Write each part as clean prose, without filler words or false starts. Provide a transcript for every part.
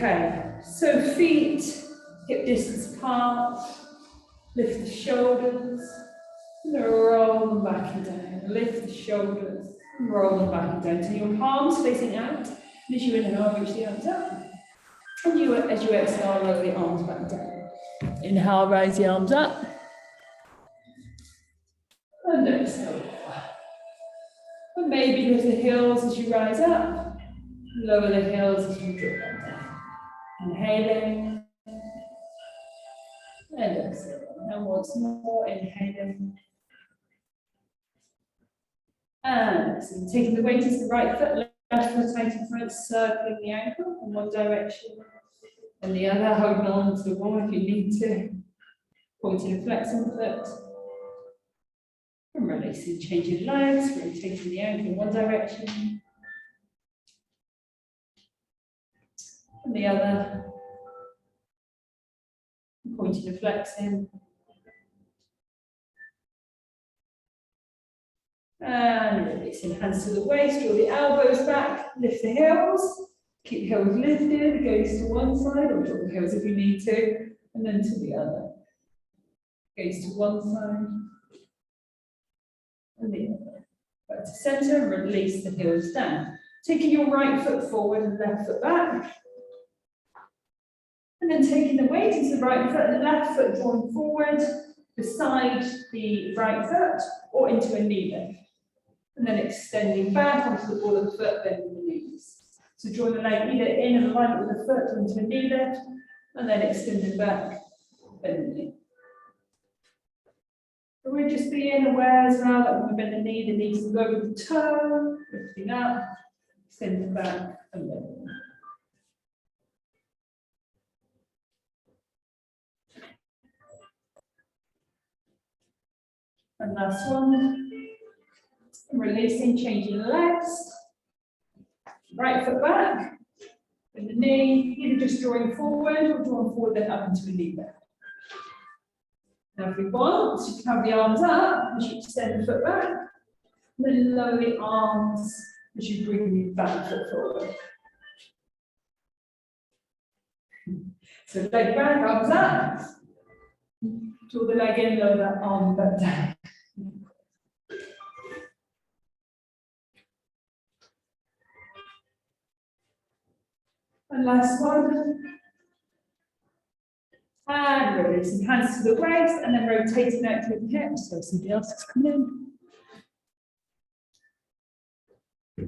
Okay, so feet hip distance apart, lift the shoulders, and roll them back and down. Lift the shoulders, and roll them back and down. So your palms facing out, and as you inhale, reach the arms up. And as you exhale, lower the arms back down. Inhale, raise the arms up. And exhale. And maybe lift the heels as you rise up. Lower the heels as you drop back down. Inhaling. And exhale. And once more, inhaling. And exhale. Taking the weight into the right foot, left foot tight in front, circling the ankle in one direction. And the other, holding on to the wall if you need to. Pointing and flexing the foot. And releasing, changing legs, rotating the ankle in one direction. And the other. Pointing and flexing. And releasing, hands to the waist, draw the elbows back, lift the heels. Keep the heels lifted, gaze to one side, or drop the heels if you need to, and then to the other. Gaze to one side, and the other. Back to center, release the heels down. Taking your right foot forward and left foot back. And then taking the weight into the right foot and left foot drawn forward, beside the right foot, or into a knee lift. And then extending back onto the ball of the foot, bending the knees. So drawing the leg either in and alignment with the foot or into a knee lift, and then extending back, bend the knee. So we're just being aware as well that when we bend the knees will go with the toe, lifting up, extending back, and bending. And last one. Releasing, changing the legs. Right foot back. And the knee, either just drawing forward or drawing forward, then up into a knee lift. Now, if we want, you can have the arms up as you extend the foot back. And then lower the arms as you bring the back foot forward. So leg back, arms up. Draw the leg in, lower that arm back down. And last one. And releasing, hands to the waist, and then rotating out through the hips so somebody else is coming in.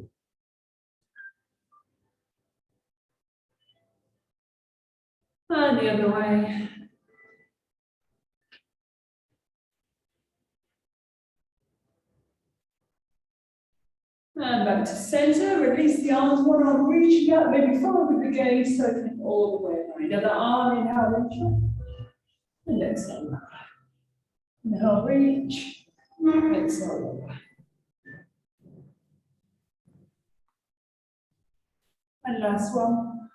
And the other way. And back to center, release the arms, one arm reaching up, maybe forward with the gaze, circling all the way around. The other arm, inhale, reach up. And exhale. Inhale, reach. Exhale. And last one.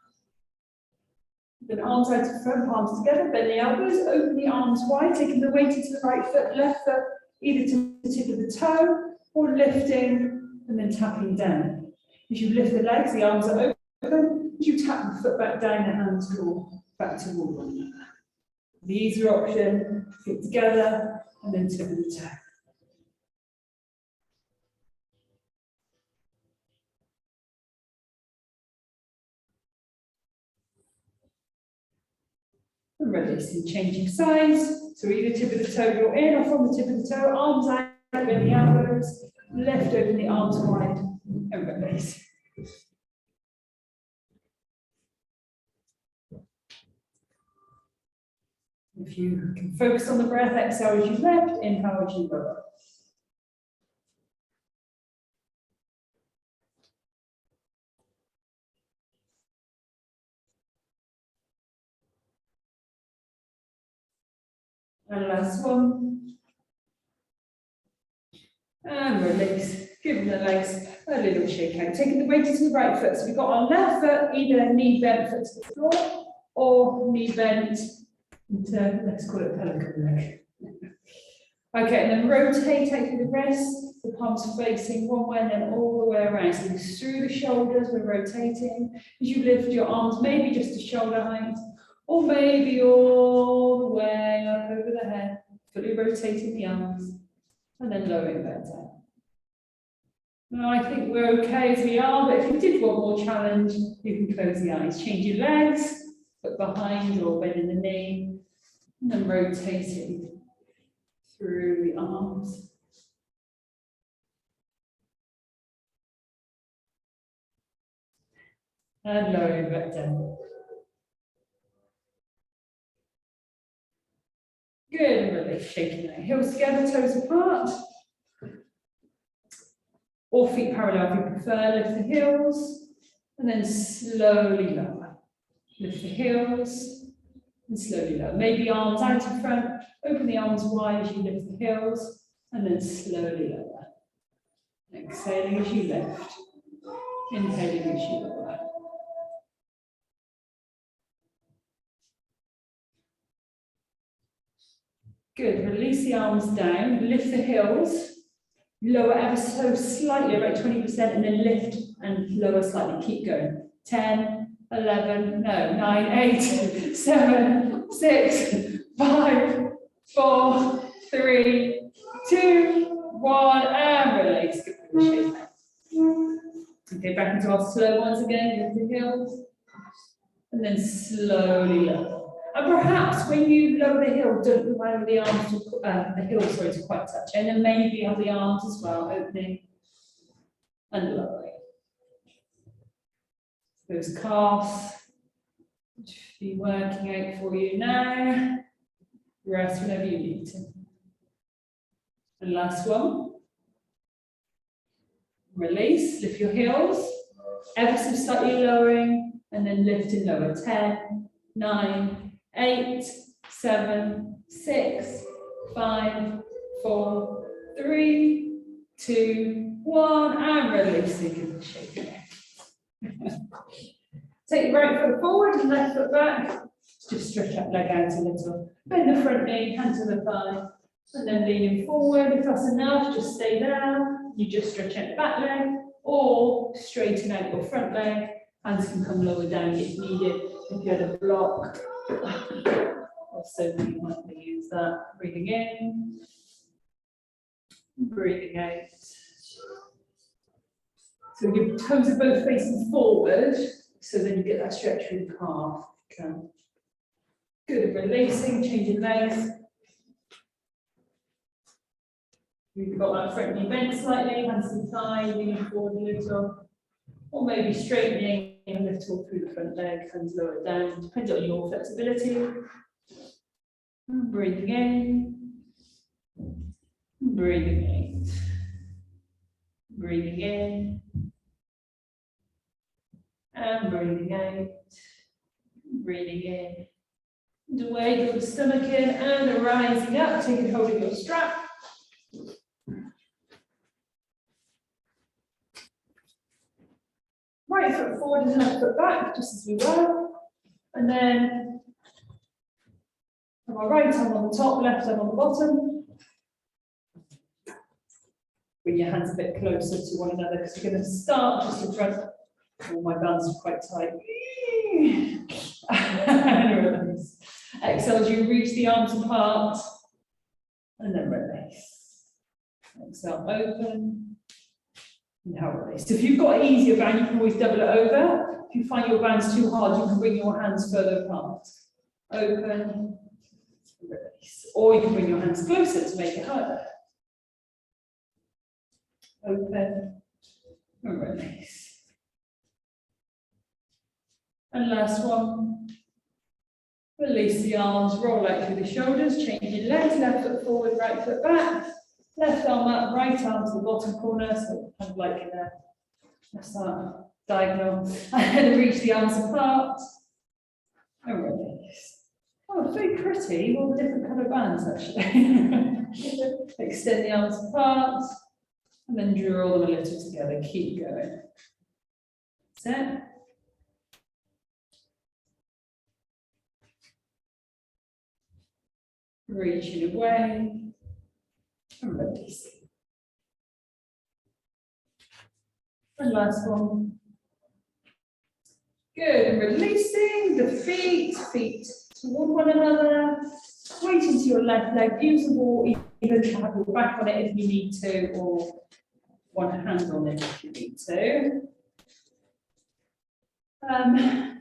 Then arms out to front, palms together, bend the elbows, open the arms wide, taking the weight into the right foot, left foot, either to the tip of the toe or lifting. And then tapping down. As you lift the legs, the arms are open. As you tap the foot back down, the hands draw back toward one another. The easier option, feet together, and then tip of the toe. And releasing, changing sides. So either tip of the toe draw in, or from the tip of the toe, arms out, bend the elbows, lift open the arms wide. And release. If you can focus on the breath, exhale as you lift, inhale as you lower. And last one. And release. Giving the legs a little shake out. Taking the weight into the right foot. So we've got our left foot, either knee bent foot to the floor, or knee bent into, let's call it pelican leg. Okay, and then rotate out through the wrist, The palms facing one way and then all the way around. So through the shoulders, we're rotating. As you lift your arms, maybe just to shoulder height, or maybe all the way up over the head, fully rotating the arms, and then lowering that down. Now, I think we're okay as we are, but if you did want more challenge, you can close the eyes. Change your legs, foot behind or bending the knee, and then rotating through the arms. And lowering back down. Good, and release, shaking the heels together, toes apart. Or feet parallel if you prefer, lift the heels, and then slowly lower. Lift the heels, and slowly lower. Maybe arms out in front, open the arms wide as you lift the heels, and then slowly lower. Exhaling as you lift, inhaling as you lower. Good, release the arms down, lift the heels, lower ever so slightly, about 20%, and then lift and lower slightly, keep going. 10, 11, no, 9, 8, 7, 6, 5, 4, 3, 2, 1, and release. Good for the shape. Okay, back into our slow ones again, lift the heels, and then slowly lower. And perhaps when you lower the heel, don't allow the arms to, the heels, sorry, to quite touch. And then maybe have the arms as well, opening and lowering. Those calves should be working out for you now. Rest whenever you need to. And last one. Release, lift your heels, ever so slightly lowering, and then lift and lower. 10, 9, 8, 7, 6, 5, 4, 3, 2, 1, and releasing and shaking. Take your right foot forward and left foot back. Just stretch that leg out a little. Bend the front knee, hand to the thigh, and then leaning forward. If that's enough, just stay there. You just stretch out the back leg, or straighten out your front leg. Hands can come lower down if needed. If you had a block, also you might use that. Breathing in, breathing out. So your toes are both facing forward, so then you get that stretch through the calf. Okay. Good, releasing, changing legs. You've got that front knee bent slightly, hands to the thigh, leaning forward a little. Or maybe straightening a little through the front leg, hands lower down, depends on your flexibility. And breathing in, breathing out, breathing in, and breathing out, breathing in. And away, draw the stomach in, and rising up, taking hold of your strap. Right foot forward and left foot back, just as we were. And then have our right arm on the top, left arm on the bottom. Bring your hands a bit closer to one another because you're going to start just in front. Oh, my bands are quite tight. Exhale as you reach the arms apart. And then release. Exhale, open. Now release. So if you've got an easier band, you can always double it over. If you find your band's too hard, you can bring your hands further apart. Open, release. Or you can bring your hands closer to make it harder. Open, and release. And last one. Release the arms, roll out through the shoulders, changing legs, left foot forward, right foot back. Left arm up, right arm to the bottom corner, so kind of like in a that's that diagonal. And then reach the arms apart. And release. Oh, it's very pretty, all the different colour bands actually. Extend the arms apart, and then draw them a little together. Keep going. That's it. Reaching away. And releasing. And last one. Good, and releasing the feet toward one another. Weight into your left leg, use the wall either to have your back on it if you need to, or one hand on it if you need to.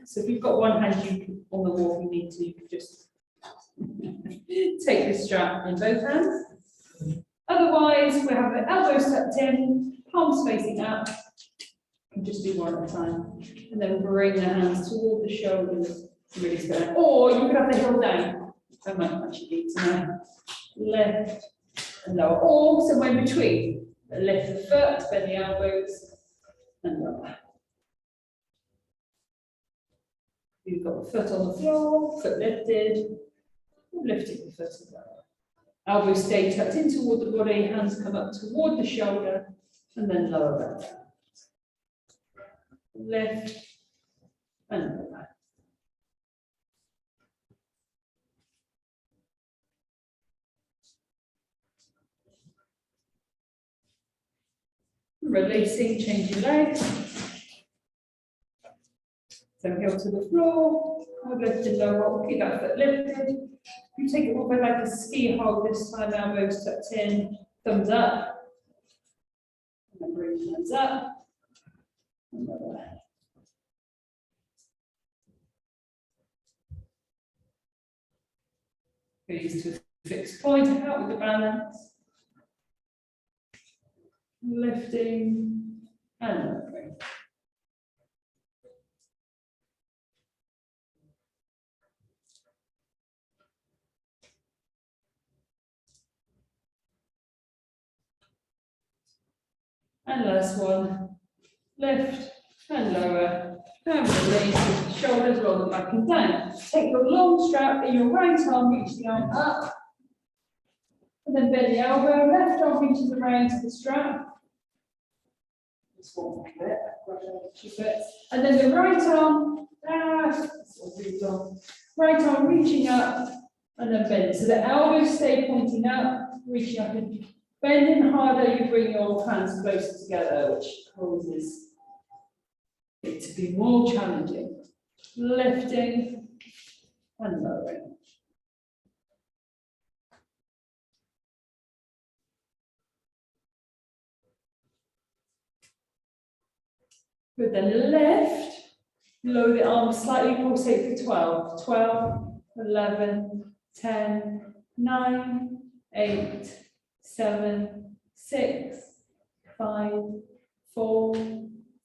So if you've got one hand on the wall, if you need to, you can just take the strap in both hands. Otherwise, we have the elbows tucked in, palms facing up, and just do one at a time. And then bring the hands toward the shoulders, really slow. Or you could have the heel down. I might actually need to know. Lift and lower, or somewhere in between. Lift the foot, bend the elbows, and lower. You've got the foot on the floor, foot lifted, lifting the foot and lower. Elbows stay tucked in toward the body, hands come up toward the shoulder, and then lower back down. Lift and lower. Releasing, change your legs. So heel to the floor, lift and lower, keep that foot lifted. You take it all like a ski hold this time, elbows tucked in, thumbs up. And then bring your hands up. And lower. Squeeze to a fixed point, out with the balance. Lifting and lowering. And last one, lift and lower, and release, shoulders roll them back and down. Take your long strap in your right arm, reach the arm up, and then bend the elbow, left arm reaches around to the strap. Just one bit, and then the right arm, right arm reaching up, and then bend. So the elbows stay pointing up, reaching up and bending harder, you bring your hands closer together, which causes it to be more challenging. Lifting and lowering. Good, then lift, lower the arms slightly, pulsate for 12. 12, 11, 10, 9, 8, 7, 6, 5, 4,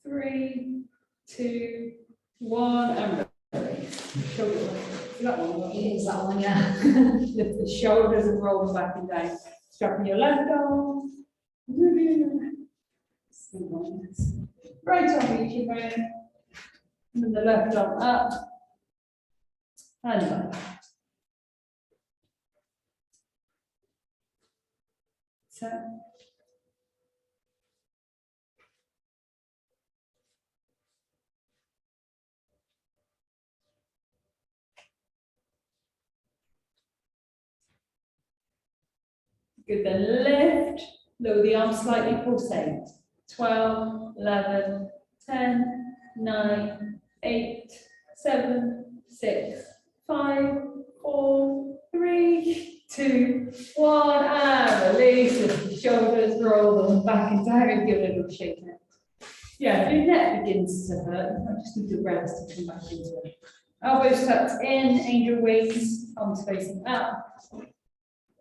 3, 2, 1, and release. That one. It is that one, yeah. Lift the shoulders and roll them back and down. Strapping your left arm. Right arm reaching round. And then the left arm up. And up. So. Good, then lift, lower the arms slightly, pulsate. 12, 11, 10, 9, 8, 7, 6, 5, 4, 3, 2, 1, and release. Lift the shoulders, roll them back and down, and give it a little shake now. Yeah, if your neck begins to hurt, I just need the rest to come back into it. Elbows tucked in, angel wings, arms facing up.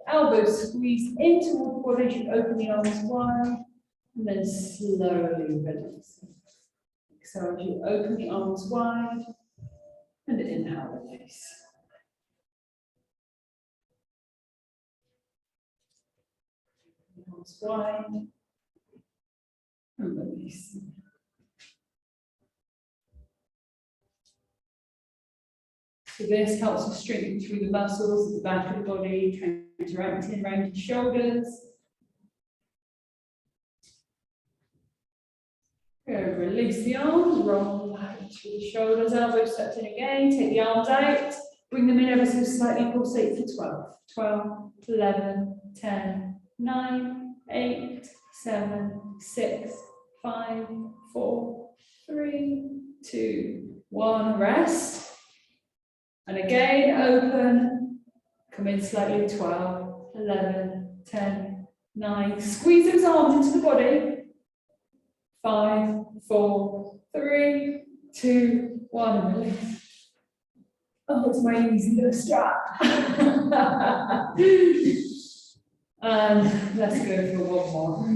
Elbows squeeze into the body, you open the arms wide, and then slowly release. So as you open the arms wide, and inhale, release. Arms wide, and release. So this helps to strengthen through the muscles at the back of the body, counteracting around your shoulders. Good, release the arms, roll back through the shoulders, elbows tucked in again, take the arms out, bring them in ever so slightly, pulsate for 12. 12, 11, 10, 9, 8, 7, 6, 5, 4, 3, 2, 1, rest. And again, open, come in slightly, 12, 11, 10, 9, squeeze those arms into the body. 5, 4, 3, 2, 1, and release. Oh, it's my easy little strap. And let's go for one more.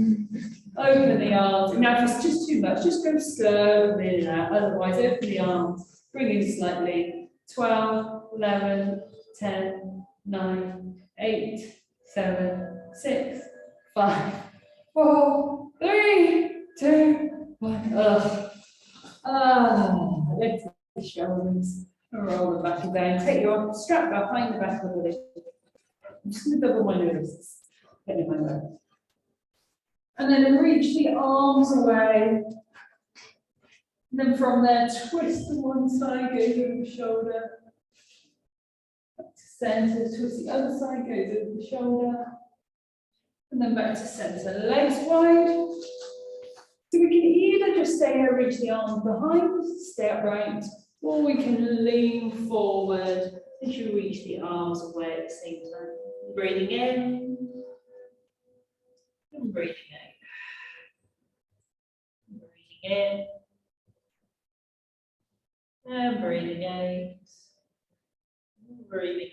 Open the arms. Now, if it's just too much, just go slow in and out. Otherwise, open the arms, bring in slightly. 12, 11, 10, 9, 8, 7, 6, 5, 4, 3, 2, 1. Lift the shoulders and roll the back down. Take your strap behind the back of the body. I'm just going to double my wrists. Get in my way. And then reach the arms away. And then from there, twist to one side, goes over the shoulder. Back to centre, twist the other side, goes over the shoulder. And then back to centre, legs wide. So we can either just stay here, reach the arms behind, stay upright, or we can lean forward as you reach the arms away at the same time. Breathing in, and breathing out. Breathing in, and breathing out. Breathing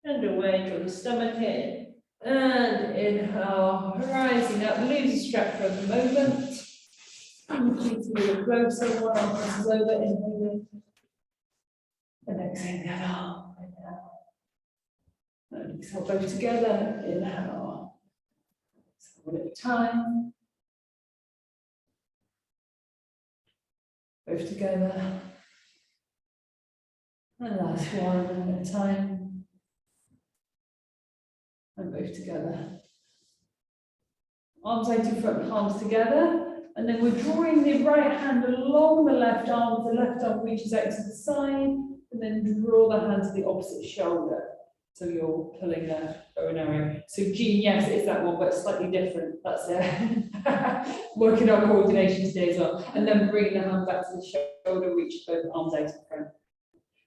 in, and away, draw the stomach in. And inhale, rising up, lose the strap for the moment. Feet a little closer, one arm crosses over, inhaling. And exhale, inhale. And exhale both together, inhale. So one at a time. Both together. And last one at a time. And both together. Arms out to front, palms together. And then we're drawing the right hand along the left arm. The left arm reaches out to the side. And then draw the hand to the opposite shoulder. So you're pulling that bow and arrow. So Jean, yes, it's that one, but slightly different. That's it. Working on coordination today as well. And then bring the hand back to the shoulder, reach both arms out in front.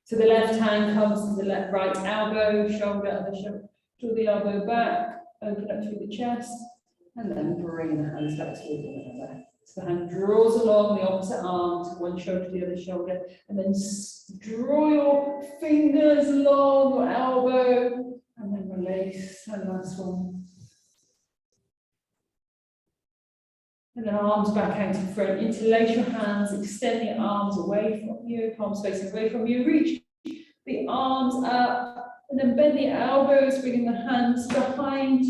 So the left hand comes to the left, right elbow, shoulder, other shoulder. Draw the elbow back, open up through the chest, and then bring the hands back towards one another. So the hand draws along the opposite arm to one shoulder to the other shoulder, and then draw your fingers along your elbow, and then release. And last one. And then arms back out in front. Interlace your hands, extend the arms away from you, palms facing away from you. Reach the arms up. And then bend the elbows, bringing the hands behind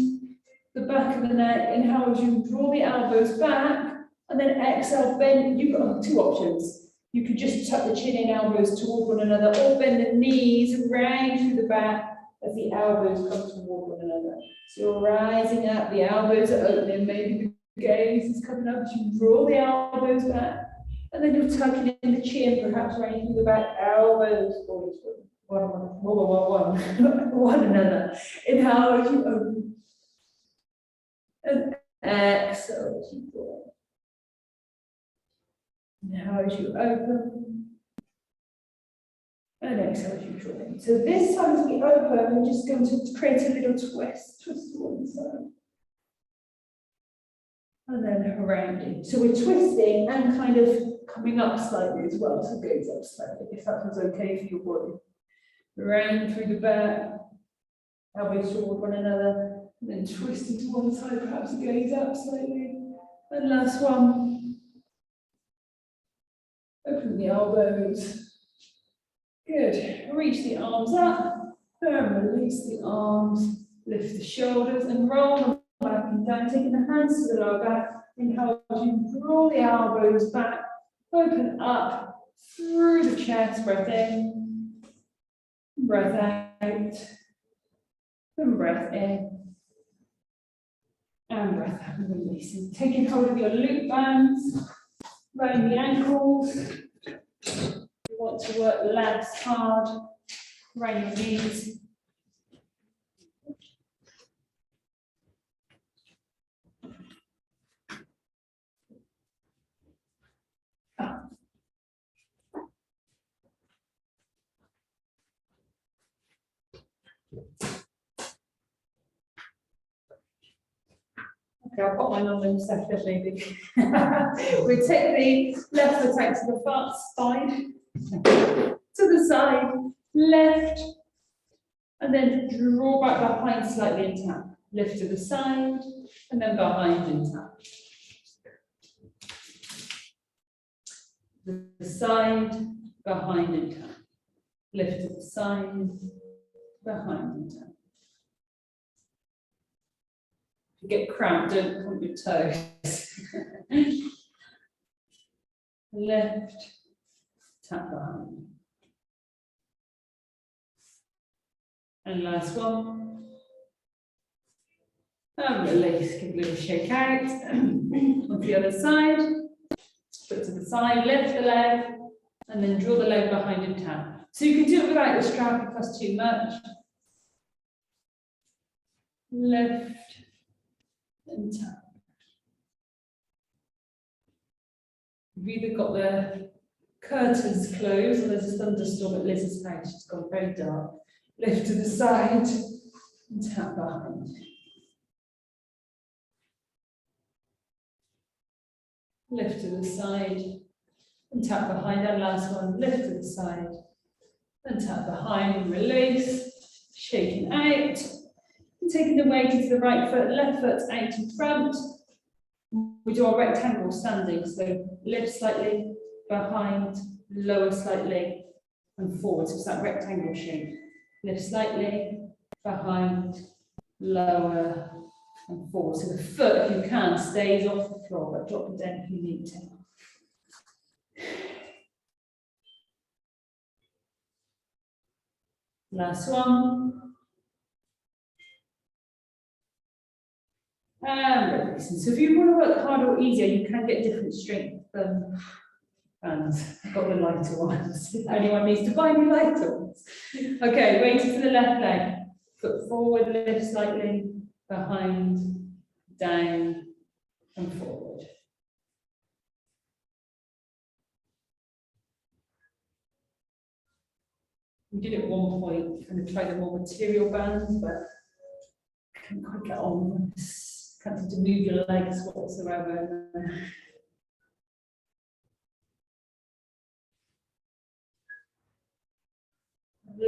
the back of the neck. Inhale as you draw the elbows back, and then exhale, bend. You've got two options. You can just tuck the chin in, elbows toward one another, or bend the knees round through the back as the elbows come toward one another. So you're rising up, the elbows are opening, maybe the gaze is coming up as you draw the elbows back, and then you're tucking in the chin, perhaps running through the back, elbows forward. One another. Inhale as you open. And exhale as you draw. Inhale as you open. And exhale as you draw in. So this time as we open, we're just going to create a little twist. Twist to one side. And then around it. So we're twisting and kind of coming up slightly as well. So gaze up slightly, if that was okay for your body. Round through the back, elbows toward one another, and then twist into one side, perhaps gaze up slightly. And last one. Open the elbows. Good. Reach the arms up, and release the arms. Lift the shoulders and roll them back and down, taking the hands to the lower back. Inhale as you draw the elbows back, open up through the chest, breath in. Breath out, and breath in, and breath out, and releasing. Taking hold of your loop bands, around the ankles. You want to work the legs hard, around your knees. Okay, I'll put mine on in a second, maybe. We take the left foot out to the far side, to the side, left, and then draw back behind slightly and tap. Lift to the side, and then behind and tap. The side, behind and tap. Lift to the side, behind and tap. If you get cramped, don't point your toes. Left, tap behind. And last one. And release, give a little shake out. On the other side, foot to the side, lift the leg, and then draw the leg behind and tap. So you can do it without the strap if that's too much. Lift and tap. You've either got the curtains closed or there's a thunderstorm at Liz's house. It's gone very dark. Lift to the side and tap behind. Lift to the side and tap behind. And last one, lift to the side and tap behind and release. Shaking out. And taking the weight into the right foot, left foot out in front. We do our rectangle standing, so lift slightly, behind, lower slightly, and forward. So it's that rectangle shape. Lift slightly, behind, lower, and forward. So the foot, if you can, stays off the floor, but drop it down if you need to. Last one. And release. So if you want to work harder or easier, you can get different strength bands. I've got the lighter ones. If anyone needs to buy me lighter ones. Okay, weight to the left leg. Foot forward, lift slightly, behind, down, and forward. We did at one point kind of try the more material bands, but I couldn't quite get on with this. Can't seem to move your legs whatsoever.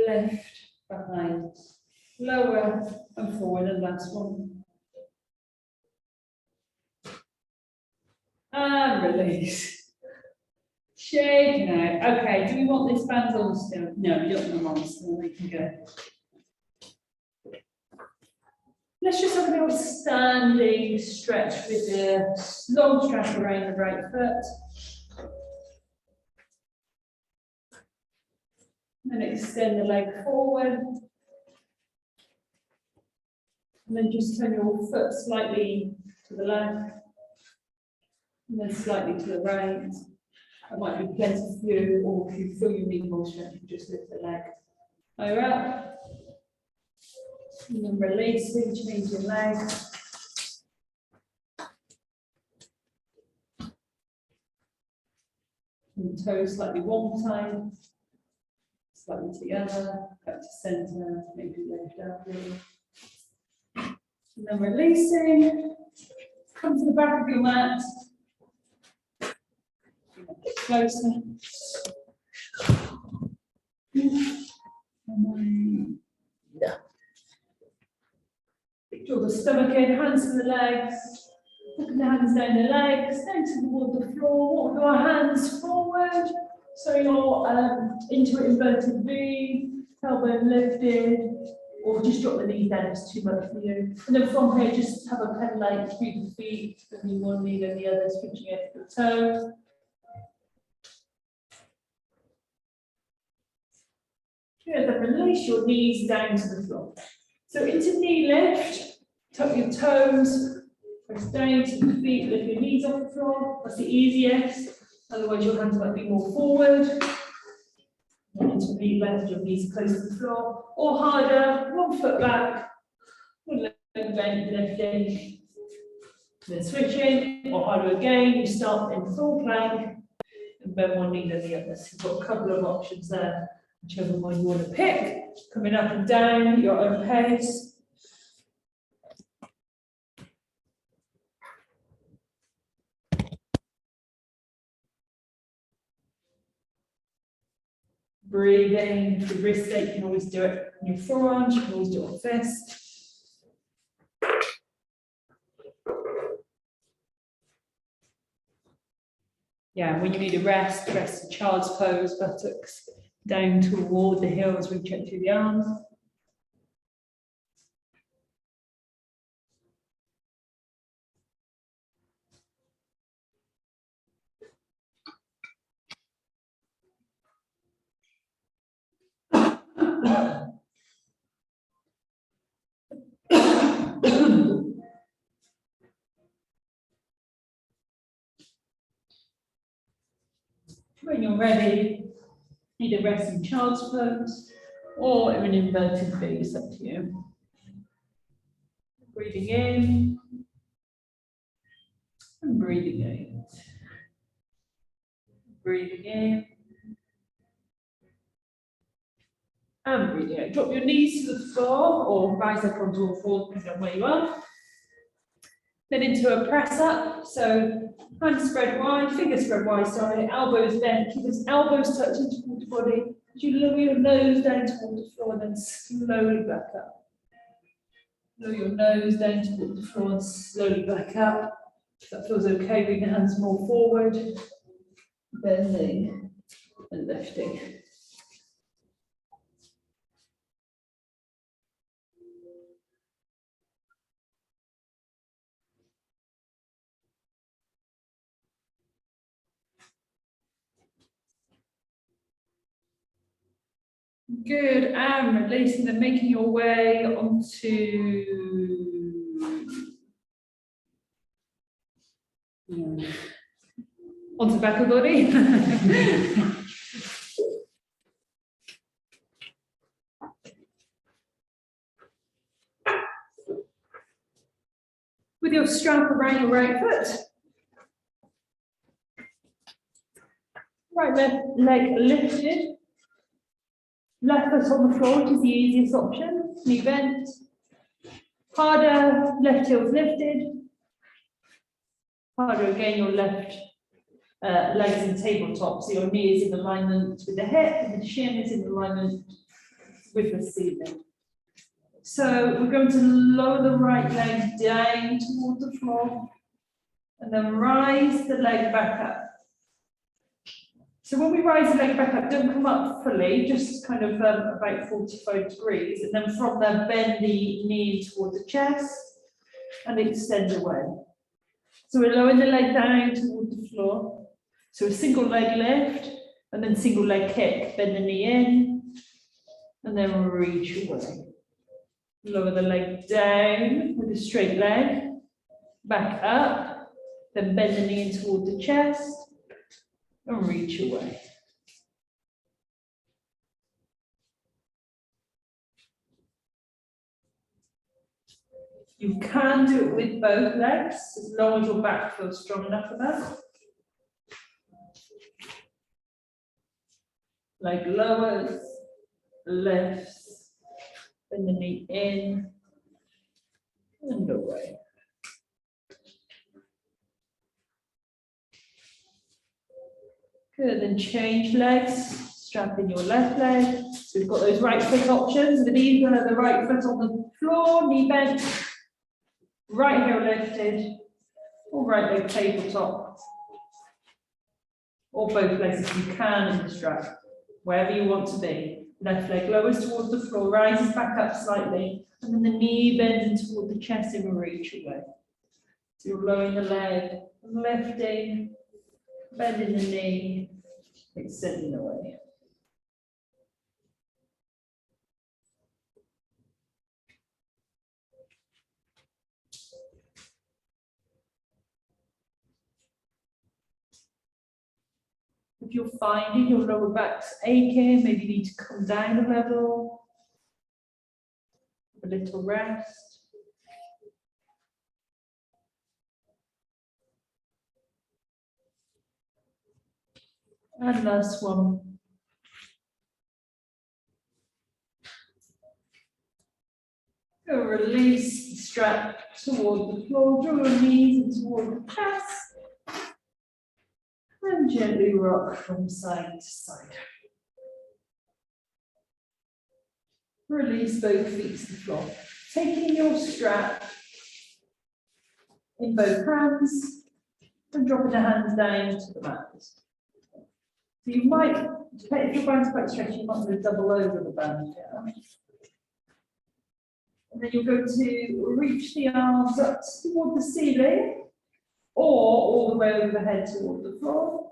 Left, behind, lower, and forward, and last one. And release. Shake out. Okay, do we want this band on still? No, we don't want them on still. We can go. Let's just have a little standing stretch with the long strap around the right foot. And extend the leg forward. And then just turn your foot slightly to the left. And then slightly to the right. That might be plenty for you, or if you feel you need more strength, you just lift the leg higher up. And then releasing, change your leg. And the toes slightly one time, slightly together, back to centre, maybe lift up. And then releasing, come to the back of your mat. A bit closer. Yeah. Draw the stomach in, hands to the legs, putting the hands down the legs, down toward the floor, walk your hands forward, so you're into an inverted V, tailbone lifted, or just drop the knees down if it's too much for you. And then from here, just have a pen like through the feet, then one knee, then the other, switching it to the toe. Good, then release your knees down to the floor. So into knee lift, tuck your toes, press down to the feet, lift your knees off the floor. That's the easiest. Otherwise, your hands might be more forward. And into knee lift, your knees close to the floor. Or harder, one foot back, one leg bent, lifting. Then switching, or harder again, you start in full plank and bend one knee then the other. So you've got a couple of options there. Whichever one you want to pick, coming up and down at your own pace. Breathing. If the wrist ache, you can always do it on your forearms, you can always do it on fist. Yeah, when you need a rest, rest in child's pose, buttocks down toward the heels, reach out through the arms. When you're ready, either rest in child's pose or in an inverted V, it's up to you. Breathing in and breathing out. Breathing in and breathing out. Drop your knees to the floor or rise up onto all fours, depending on where you are. Then into a press up. So hands spread wide, fingers spread wide, sorry, elbows bent. Keep those elbows touching towards the body. As you lower your nose down towards the floor, then slowly back up. Lower your nose down towards the floor and slowly back up. If that feels okay, bring the hands more forward. Bending and lifting. Good, and releasing and making your way onto the back of the body. With your strap around your right foot. Right leg lifted. Left foot on the floor, which is the easiest option. Knee bent. Harder, left heel's lifted. Harder again, your left legs in tabletop. So your knee is in alignment with the hip and the shin is in alignment with the ceiling. So we're going to lower the right leg down towards the floor and then rise the leg back up. So when we rise the leg back up, don't come up fully, just kind of about 45 degrees. And then from there, bend the knee towards the chest and extend away. So we're lowering the leg down towards the floor. So a single leg lift and then single leg kick. Bend the knee in and then reach away. Lower the leg down with a straight leg. Back up. Then bend the knee in towards the chest. And reach away. You can do it with both legs, as long as your back feels strong enough for that. Leg lowers, lifts, bend the knee in and away. Good, then change legs, strap in your left leg. So we've got those right foot options. The knee, going to have the right foot on the floor, knee bent, right heel lifted, or right leg tabletop. Or both legs if you can in the strap, wherever you want to be. Left leg lowers towards the floor, rises back up slightly, and then the knee bends toward the chest and reach away. So you're lowering the leg, lifting, bending the knee, extending away. If you're finding your lower back's aching, maybe you need to come down a level, a little rest. And last one. Go release the strap toward the floor, draw your knees in toward the chest. And gently rock from side to side. Release both feet to the floor. Taking your strap in both hands and dropping the hands down to the mat. So you might, if your band's quite stretched, you might want to double over the band here. And then you're going to reach the arms up toward the ceiling or all the way over the head toward the floor.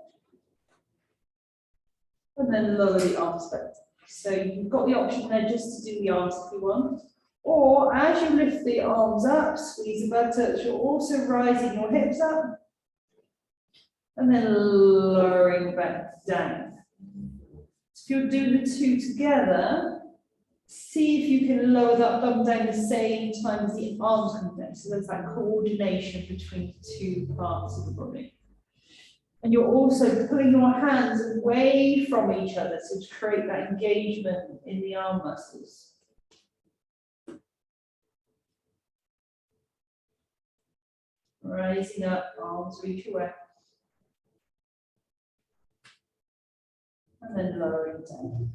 And then lower the arms back. So you've got the option there just to do the arms if you want. Or as you lift the arms up, squeeze the buttocks, you're also rising your hips up. And then lowering back down. So if you're doing the two together, see if you can lower that bum down the same time as the arms come down. So there's that coordination between the two parts of the body. And you're also pulling your hands away from each other to create that engagement in the arm muscles. Rising up, arms reach away. And then lowering down.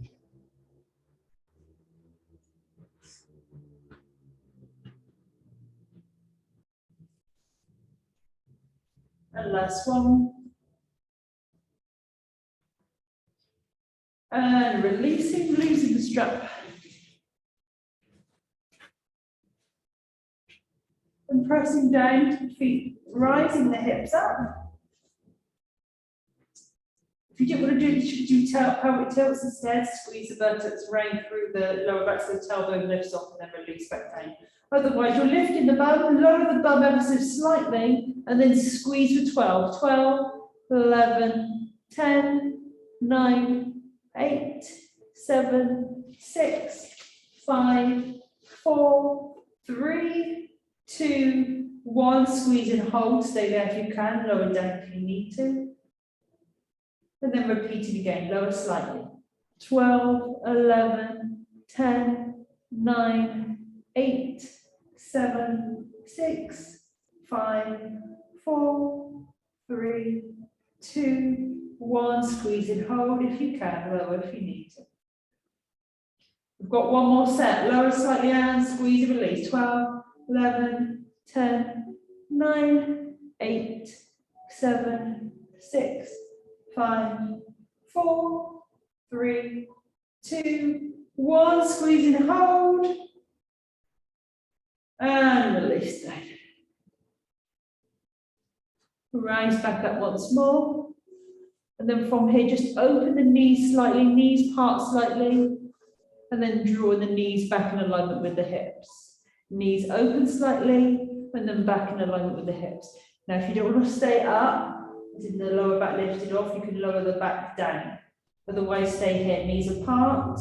And last one. And releasing, losing the strap. And pressing down to the feet, rising the hips up. If you don't want to do it, you should do pelvic tilts instead. Squeeze the buttocks around through the lower back so the tailbone lifts off and then release back down. Otherwise, you're lifting the bum, lower the bum ever so slightly, and then squeeze for 12. 12, 11, 10, 9, 8, 7, 6, 5, 4, 3, 2, 1. Squeeze and hold. Stay there if you can. Lower down if you need to. And then repeat it again. Lower slightly. 12, 11, 10, 9, 8, 7, 6, 5, 4, 3, 2, 1. Squeeze and hold if you can. Lower if you need to. We've got one more set. Lower slightly and squeeze and release. 12, 11, 10, 9, 8, 7, 6, 5, 4, 3, 2, 1. Squeeze and hold. And release down. Rise back up once more. And then from here, just open the knees slightly, knees part slightly. And then draw the knees back in alignment with the hips. Knees open slightly, and then back in alignment with the hips. Now, if you don't want to stay up, as in the lower back lifted off, you can lower the back down. Otherwise, stay here, knees apart,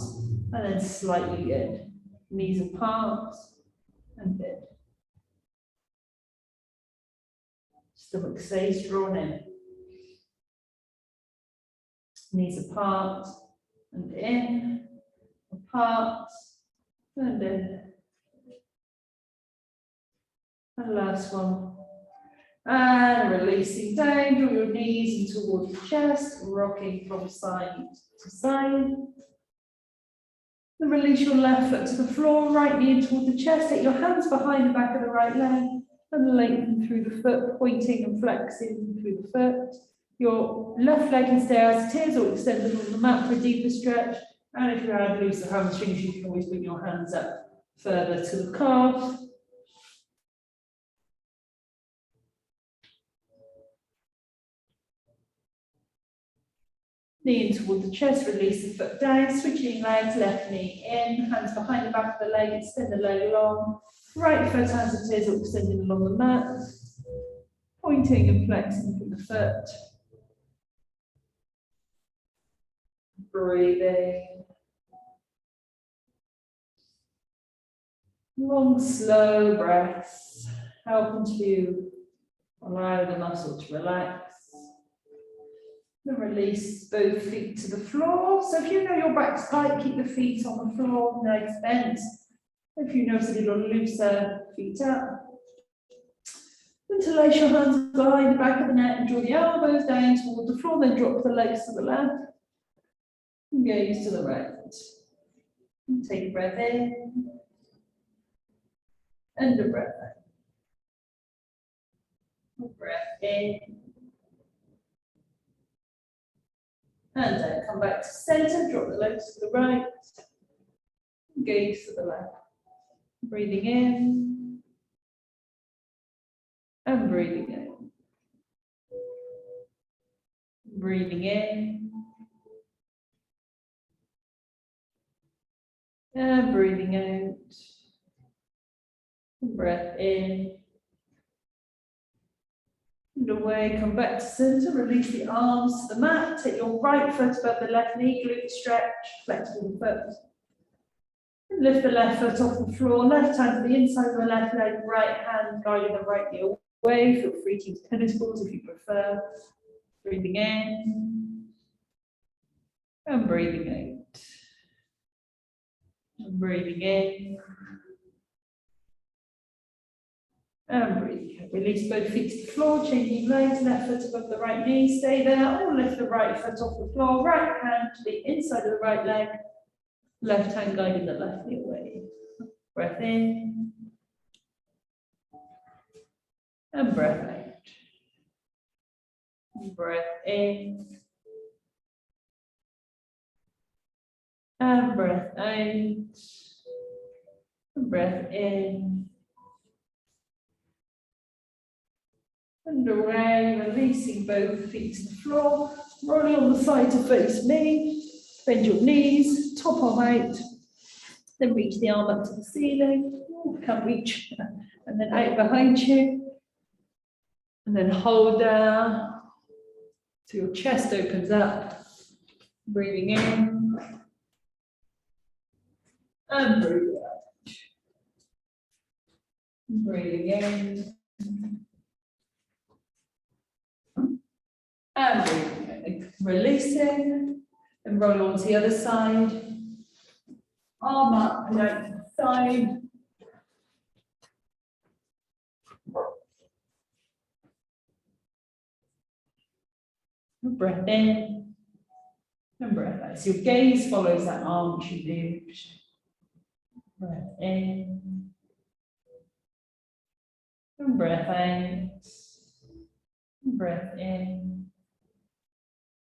and then slightly in. Knees apart, and in. Stomach stays drawn in. Knees apart, and in, apart, and in. And last one. And releasing down, draw your knees in towards the chest, rocking from side to side. Then release your left foot to the floor, right knee in toward the chest. Take your hands behind the back of the right leg and lengthen through the foot, pointing and flexing through the foot. Your left leg can stay as it is or extend it on the mat for a deeper stretch. And if you're out loose the hamstrings, you can always bring your hands up further to the calf. Knee in toward the chest, release the foot down, switching legs, left knee in, hands behind the back of the leg, extend the leg long, right foot as it is, or extending along the mat, pointing and flexing through the foot. Breathing. Long, slow breaths, helping to allow the muscle to relax. Then release both feet to the floor. So if you know your back's tight, keep the feet on the floor, legs bent. If you notice a little looser, feet up. Interlace your hands behind the back of the neck and draw the elbows down toward the floor, then drop the legs to the left and gaze to the right. And take a breath in. And a breath out. A breath in. And then come back to center, drop the legs to the right. Gaze to the left. Breathing in. And breathing in. Breathing in. And breathing out. Breath in. And away, come back to center, release the arms to the mat, take your right foot above the left knee, glute stretch, flexible foot. And lift the left foot off the floor, left hand to the inside of the left leg, right hand guiding the right knee away. Feel free to use tennis balls if you prefer. Breathing in. And breathing out. And breathing in. And breathe. Release both feet to the floor, changing legs, left foot above the right knee, stay there, or lift the right foot off the floor, right hand to the inside of the right leg, left hand guiding the left knee away. Breath in. And breath out. And breath in. And breath out. And breath in. And away, releasing both feet to the floor, rolling on the side to face me, bend your knees, top arm out, then reach the arm up to the ceiling, can't reach, and then out behind you, and then hold down, so your chest opens up, breathing in, and breathing out, breathing in, and breathing, releasing, and roll on to the other side. Arm up and out to the side. And breath in, and breath out. So your gaze follows that arm which you moved. Breath in, and breath out, and breath in.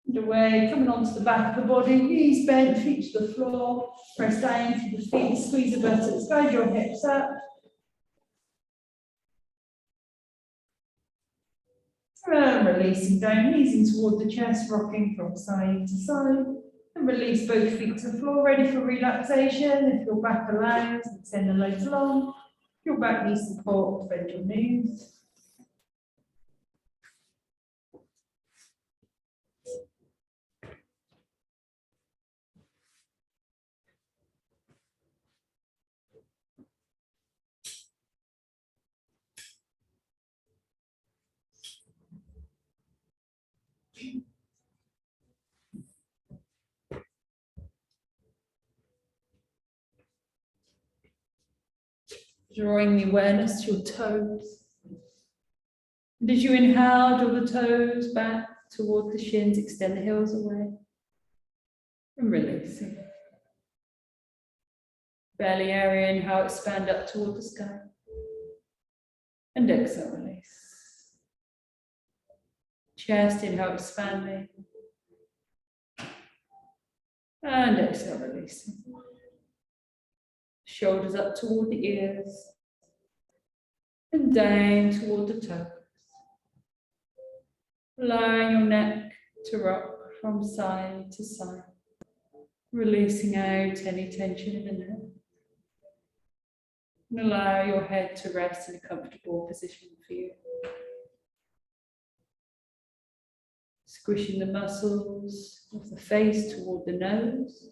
And away, coming onto the back of the body, knees bent, feet to the floor, press down to the feet, squeeze the buttocks, guide your hips up. And releasing down, easing toward the chest, rocking from side to side. And release both feet to the floor, ready for relaxation. If your back allows, extend the legs long. If your back needs support, bend your knees. Drawing the awareness to your toes. And as you inhale, draw the toes back toward the shins, extend the heels away. And releasing. Belly area, inhale, expand up toward the sky. And exhale, release. Chest, inhale, expanding. And exhale, releasing. Shoulders up toward the ears. And down toward the toes. Allowing your neck to rock from side to side. Releasing out any tension in the neck. And allow your head to rest in a comfortable position for you. Squishing the muscles of the face toward the nose.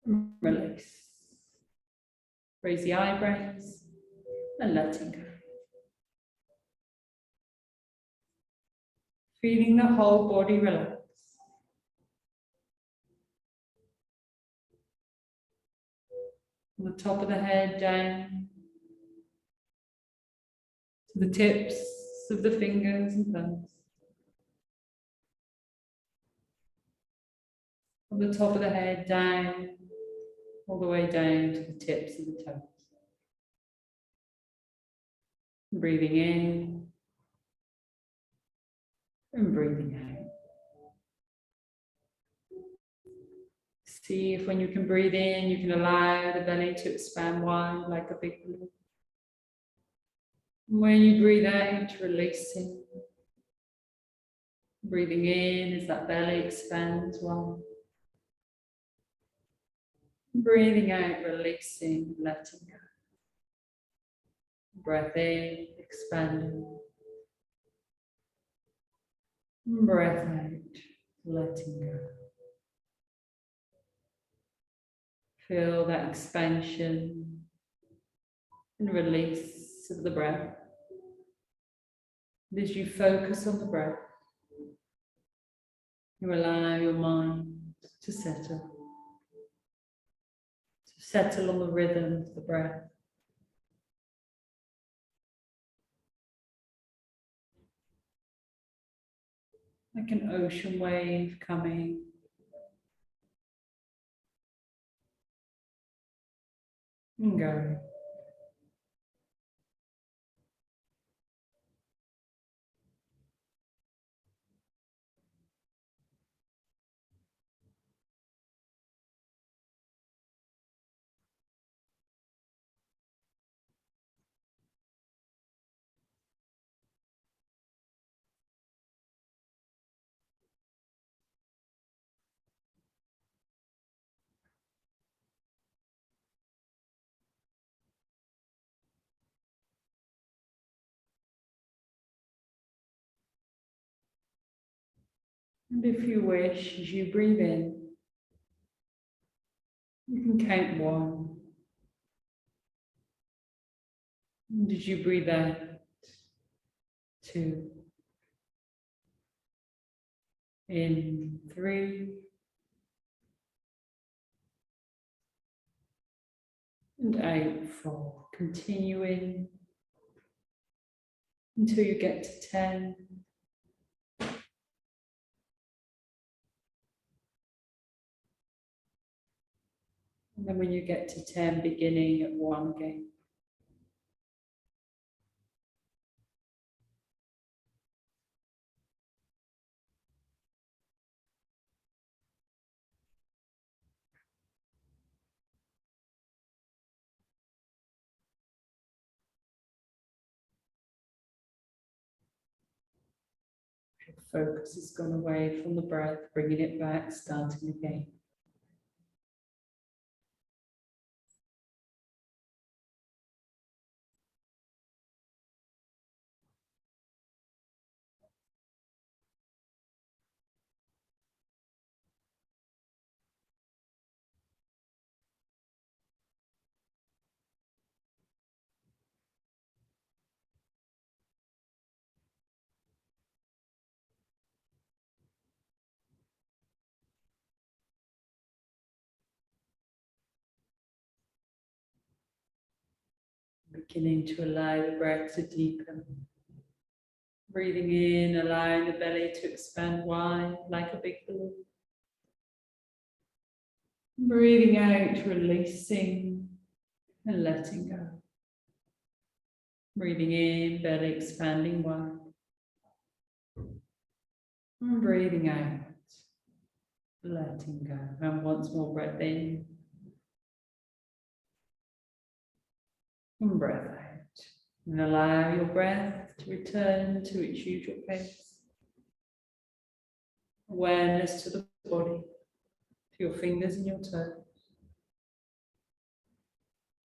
And release. Raise the eyebrows and letting go. Feeling the whole body relax. From the top of the head down to the tips of the fingers and thumbs. From the top of the head down all the way down to the tips of the toes. Breathing in and breathing out. See if when you can breathe in, you can allow the belly to expand wide like a big balloon. When you breathe out, releasing. Breathing in as that belly expands wide. Breathing out, releasing, letting go. Breath in, expanding. Breath out, letting go. Feel that expansion and release of the breath. As you focus on the breath, you allow your mind to settle on the rhythm of the breath. Like an ocean wave coming and going. And if you wish, as you breathe in, you can count 1. And as you breathe out, 2. In 3. And out 4. Continuing until you get to 10. And then when you get to 10, beginning at 1 again. Focus has gone away from the breath, bringing it back, starting again. Beginning to allow the breath to deepen. Breathing in, allowing the belly to expand wide like a big balloon. Breathing out, releasing and letting go. Breathing in, belly expanding wide. And breathing out, letting go. And once more, breath in. And breath out. And allow your breath to return to its usual pace. Awareness to the body, to your fingers and your toes.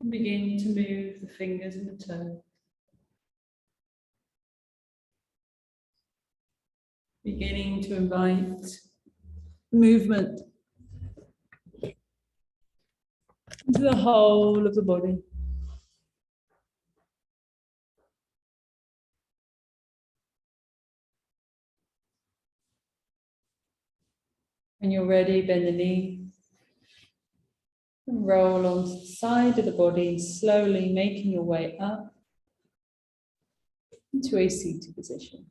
And begin to move the fingers and the toes. Beginning to invite movement into the whole of the body. When you're ready, bend the knees and roll onto the side of the body, slowly making your way up into a seated position.